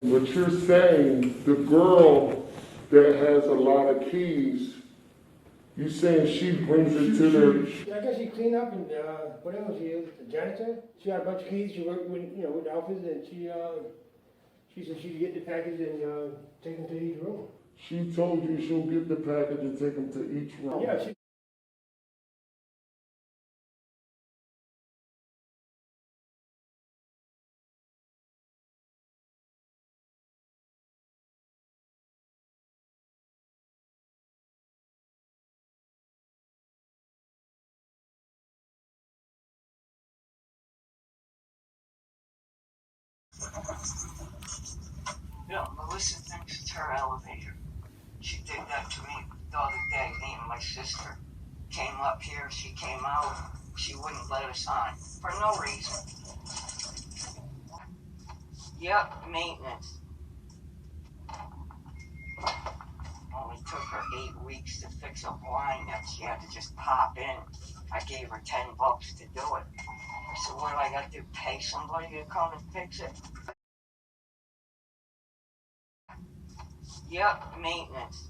But you're saying the girl that has a lot of keys, you saying she brings it to the... I guess she cleaned up and, whatever she is, the janitor. She had a bunch of keys, she worked with, with the office, and she said she'd get the package and, take them to each room. She told you she'll get the package and take them to each room. Yeah, she No, Melissa thinks it's her elevator. She did that to me the other day. Me and my sister came up here. She came out. She wouldn't let us on for no reason. Yep, maintenance. Only took her 8 weeks to fix a blind that she had to just pop in. I gave her $10 to do it. I said, what do I got to do? Pay somebody to come and fix it? Yep, maintenance.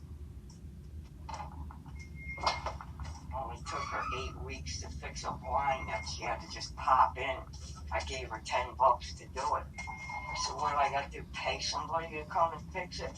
Only took her 8 weeks to fix a blind that she had to just pop in. I gave her $10 to do it. I said, what do I got to do? Pay somebody to come and fix it?